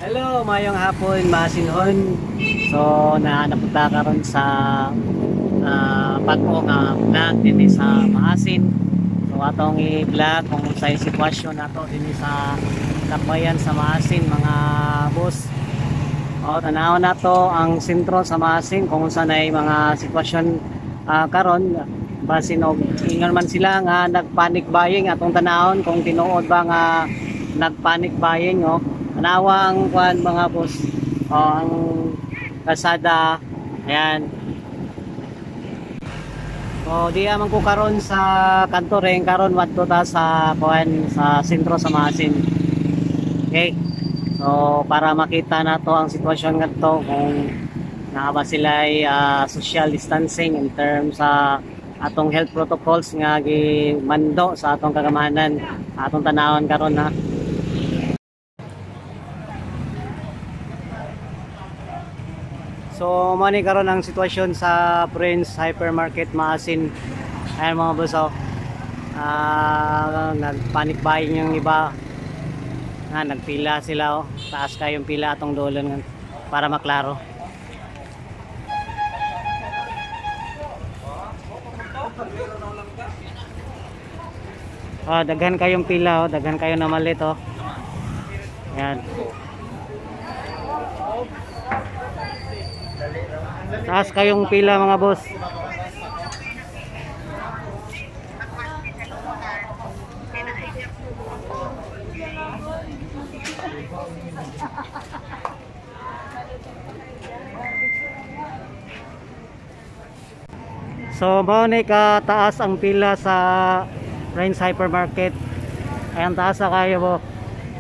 Hello, mayong hapon, masinhon. So, napunta karon sa bago nga vlog din sa Maasin. So, atong i-vlog kung sa sitwasyon nato din sa Lakbayan sa Maasin, mga boss. O, tanaw na to ang sentro sa Maasin kung saan ay mga sitwasyon karon basin og ingon man sila nga nagpanic buying atong tanahon kung tinuod ba nga nagpanic buying o tanawang kuan mga boss o ang kalsada ayan. So di man ko karon sa kanto ring karon wadto ta sa kuan sa sentro sa Maasin. Okay, so para makita nato ang sitwasyon ngadto kung naa ba sila ay social distancing in terms sa atong health protocols nga gimando sa atong kagamanan atong tanawon karon ha. So mani karon ang sitwasyon sa Prince Hypermarket Maasin. Ayan mga boss, nagpanic buying yung iba, nagpila sila, taas kayong pila atong dolon para maklaro. Daghan kayong pila, daghan kayo na malit Ayan. Taas kayong pila mga boss. So mao ni ka taas ang pila sa Prince Hypermarket. Ayan, taas na kayo po.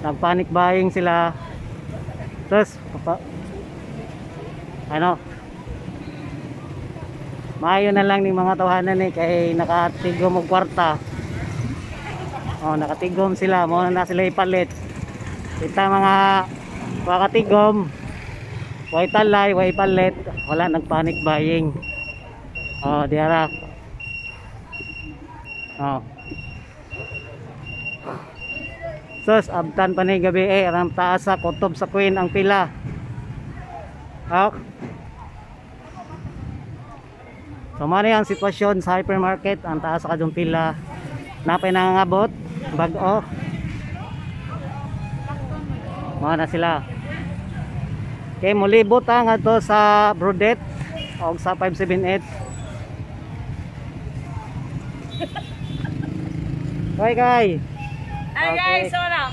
Nagpanic buying sila. Tapos maayo na lang ni mga tawanan kay nakatigom og kwarta. Nakatigom sila, mo na sila ipalit. Kita mga makatigom, way talay, way palit, wala nagpanic buying. Diara. Sus, abtan pa ni gabi aram taas sa kutob sa Queen ang pila. So mani ang sitwasyon sa hypermarket, ang taas sa kadong pila. Napay nangangabot, bag-o. Mga na sila. Okay, mulibot nga to sa Brodette o sa 578. Okay, kay. Hey guys, wala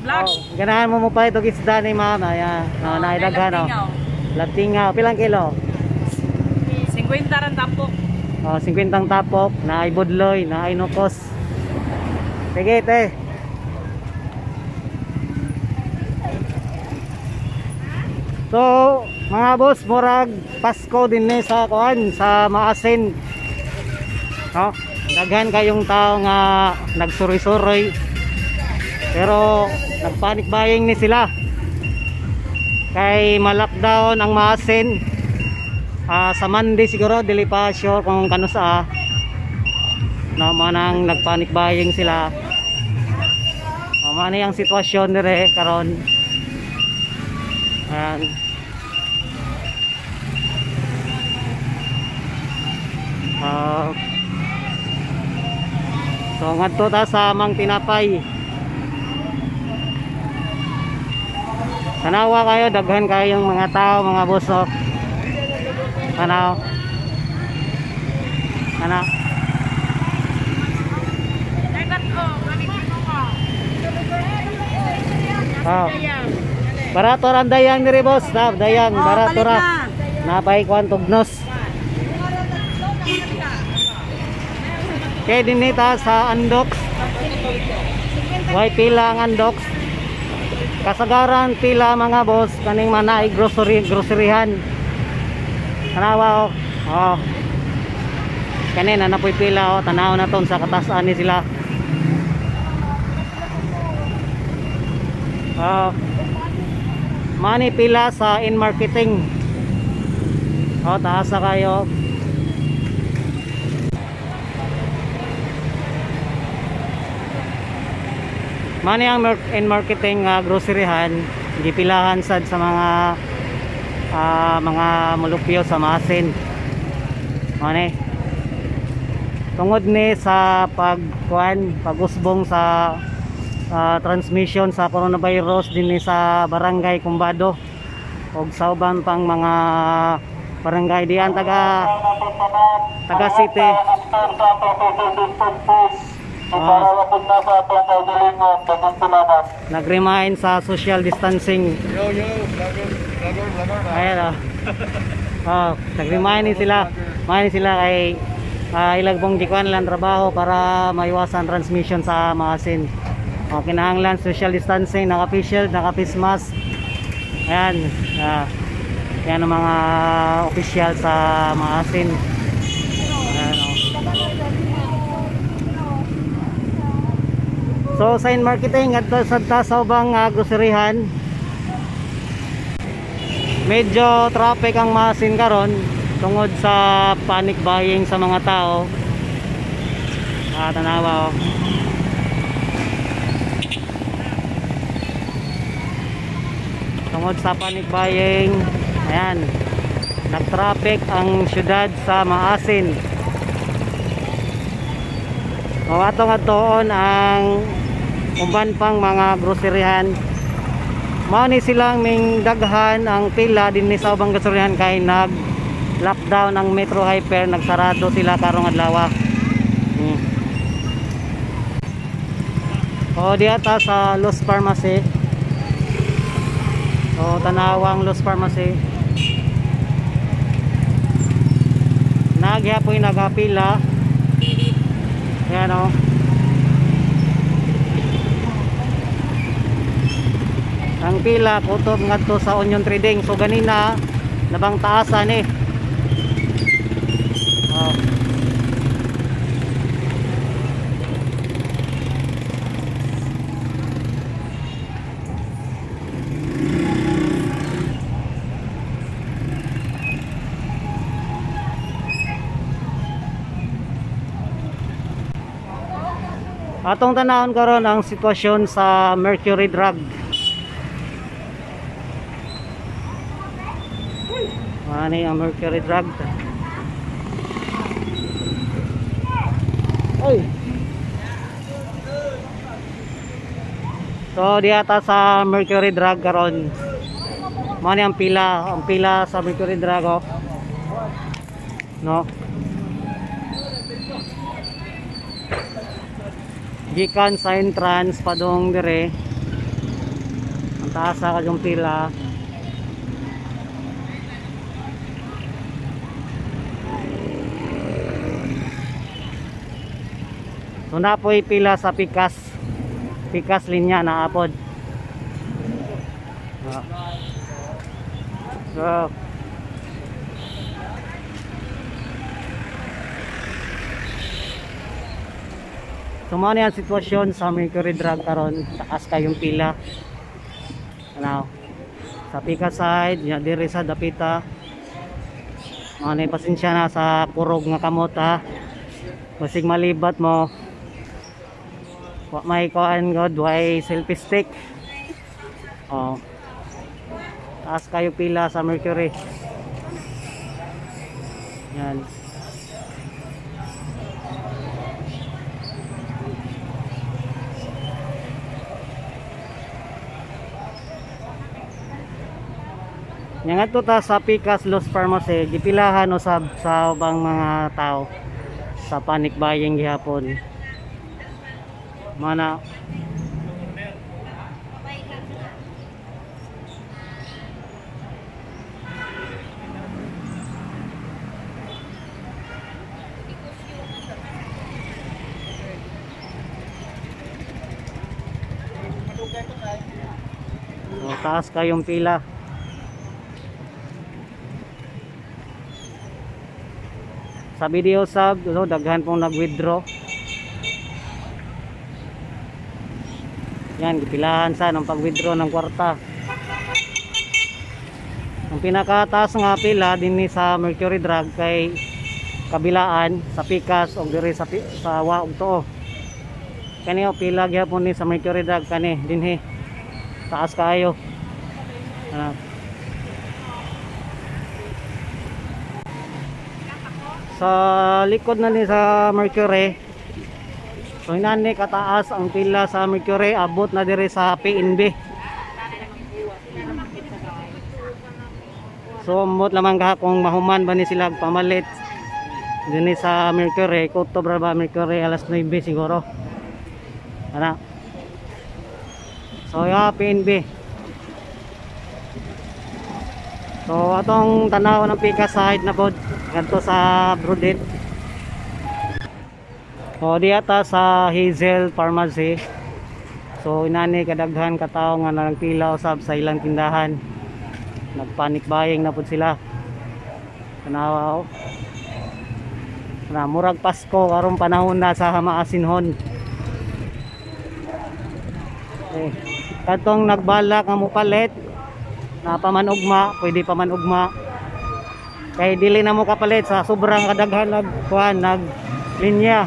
vlog. Ganahan mo pa ito isda ni ma'am. Ayan, naidaghan Latingaw, pilang kilo? 50 ran tapok. 50 tapok, na ay budloy, na ay nukos. Sige, te. So, mga boss, murag Pasko din sa kuan sa Maasin. Daghan kayong tao nga nagsuri-suroy. Pero nagpanic buying ni sila. Kay ma-lockdown ang Maasin. Sa Monday siguro, dili pa sure kung kano sa manang nagpanic buying sila. Mani ang sitwasyon dire karon. Ayan. So ngadto ta sa Mang Tinapay. Tanawa kayo, daghan kayong mga tao, mga boss. Tanaw. Barato ran dayang diri boss, dayang barato ra. Napay kwan tugnos. Kay dinita sa Andox. Way pila ang Andox. Kasagaran pila mga boss kaning manay groceryhan. Tanawa kanina napoy pila tanaw na ton sa katasan ni sila. Mani pila sa in marketing. Taas na kayo. Mani ang in marketing groceryhan gipilahan sad sa mga mulupyo sa Maasin. Ano tungod ni sa pag-usbong sa transmission sa coronavirus din ni sa barangay Kumbado ug sa uban pang mga barangay diyan taga city. Nag-remind sa social distancing. Ayan nag-remind sila. Main sila kay ilag pong gikuan lang trabaho para maiwasan transmission sa Maasin. Kinahanglan social distancing, naka-face shield, naka-face mask. Ayan. Yan ang mga official sa Maasin. Ayan, So sign marketing at sa ubang groceryhan. Medyo traffic ang Maasin karon tungod sa panic buying sa mga tao. Tanawa tungod sa panic buying. Ayan, nag-traffic ang syudad sa Maasin. Atong ang umban pang mga groceryhan. Mao ni silang ming daghan ang pila din ni sa ubang groceryhan kay nag lockdown ang Metro Hyper, nagsarado sila karong adlaw. Diata sa Los Pharmacy. Tanawang Los Pharmacy. Nagyapoy nagapila. Ayan ang pila kutob ngadto sa onion trading. So ganina nabang taasan Atong tanawon karon ang sitwasyon sa Mercury Drug. Ano ang Mercury Drug? So diata sa Mercury Drug karon. Mao ang pila sa Mercury Drug no. Gikan sa entrance padong dire. Ang taas sa kayong pila. So napoy pila sa Pikas linya na apod. So mao ni ang sitwasyon sa Mercury Drug karon, taas kayong pila. Sa Pikas side, dire sa Dapita. Mao ni pasensya na sa kurog nga kamot Basig malibat mo. Wa may kuan god, way selfie stick. Taas kayo pila sa Mercury. Yan. Yang ato ta sa Pikas Los Pharmacy, gipilahan usab sa ubang mga tao sa panic buying gihapon. Mana taas kayong pila. Sa video sab, daghan pong nag-withdraw. Yan, gipilahan sa ng pag-withdraw ng kwarta. Ang pinakataas nga pila dinhi sa Mercury Drug kay kabilaan sa Pikas o diri sa Wa ug Tuo. Kani pila gyapon ni sa Mercury Drug kani dinhi. Taas kayo. Ano? Sa likod na ni sa Mercury. So inani kataas ang pila sa Mercury, abot na dire sa PNB. So ambot lamang ka kung mahuman ba ni sila pamalit dinhi sa Mercury, kutob ra ba Mercury alas 9 siguro. Ana. So ya PNB. So atong tanaw ng pika side na pod kadto sa Brudet. O di ata sa Hazel Pharmacy. So inani kadaghan ka tawo nga nagpila usab sa ilang tindahan. Nagpanic buying na pud sila. Tanaw. Na murag Pasko karong panahon na sa maasinhon. Okay. Katong nagbalak nga mopalit na pamanugma, pwede pamanugma. Kay dili na mo kapalit sa sobrang kadaghan nagkuan linya.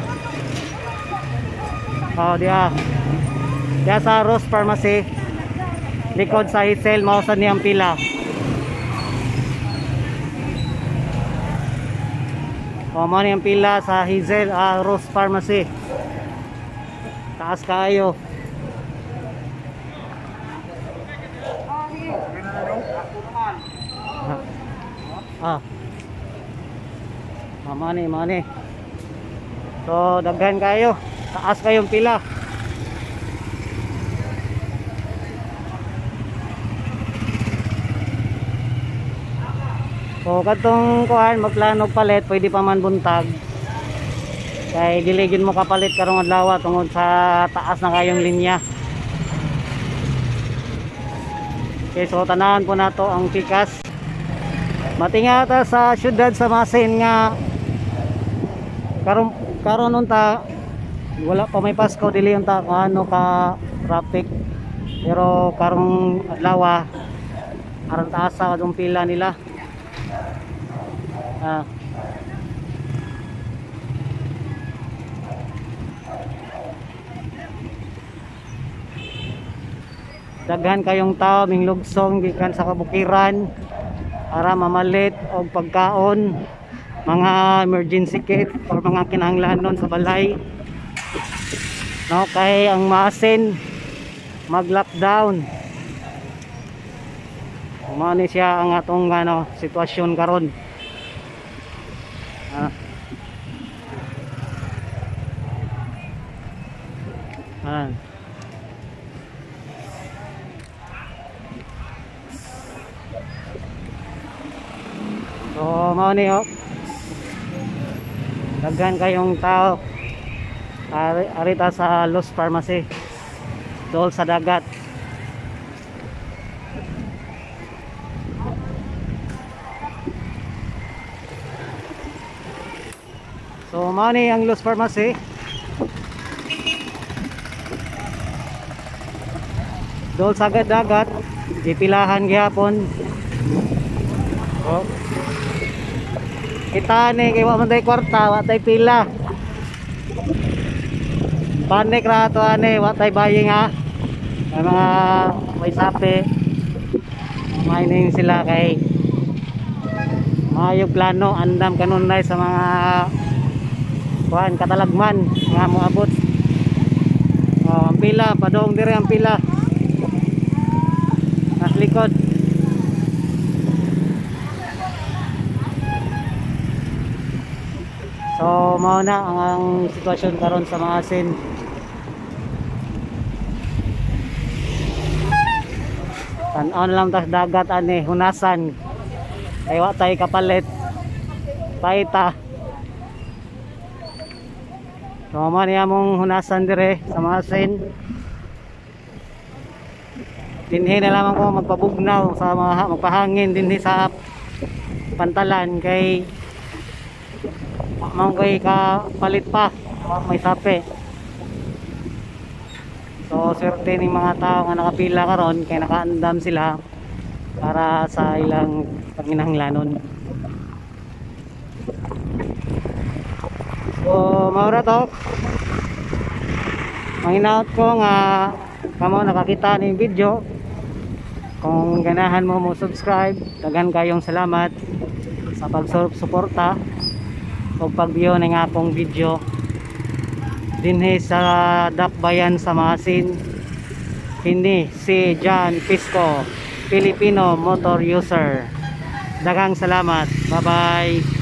Oh, diya sa Rose Pharmacy likod sa Hazel mao sa niyang pila. O mo niyang pila sa Hazel Rose Pharmacy. Taas kayo. Mani. So daghan kayo. Taas kayong pila. So katong kuan magplano palit pwede pa man buntag. Kay dili gyud mo kapalit karong adlaw tungod sa taas na kayong linya. Okay, so tanahan po nato ang pikas. Matinga ta sa syudad sa Masin nga karon unta wala pa may Pasko dili unta kung ano ka traffic. Pero karong adlaw aron taas sa kadong pila nila. Daghan kayong tao minglugsong gikan sa kabukiran para mamalit og pagkaon, mga emergency kit or mga kinahanglanon sa balay. No, kay ang Masin mag-lockdown. Umani siya ang atong sitwasyon karon. So mao ni daghan kayong tao arita sa Los Pharmacy dool sa dagat. So mao ni ang Los Pharmacy. Dool sa dagat ipilahan gihapon. Oh. Kita ni kay wa man tay kwarta, wa tay pila. Panik ra to ani, wa tay buying ha. May mga may sapi. Mining sila kay maayog plano andam kanunay sa mga kuan katalagman nga moabot. Oh, ang pila padong dire ang pila. Nas likod. So mao na ang sitwasyon karon sa Masin. Tan-on lang tas dagat ani hunasan. Kay wa tay kapalit. Paita. So mao ni among hunasan dire sa Masin. Dinhi na lamang ko magpabugnaw sa magpahangin dinhi sa pantalan kay mangkay ka palit pa may sapi. So swerte ning mga tao nga nakapila karon kay nakaandam sila para sa ilang panginahanglanon. So maura to manginaot ko nga kamo nakakita ning video Kung ganahan mo subscribe, daghan kayong salamat sa pagsuporta o pag-view ng akong video dinhi sa Dakbayan sa Maasin. Hindi si John Pisco, Filipino motor user. Daghang salamat. Bye bye.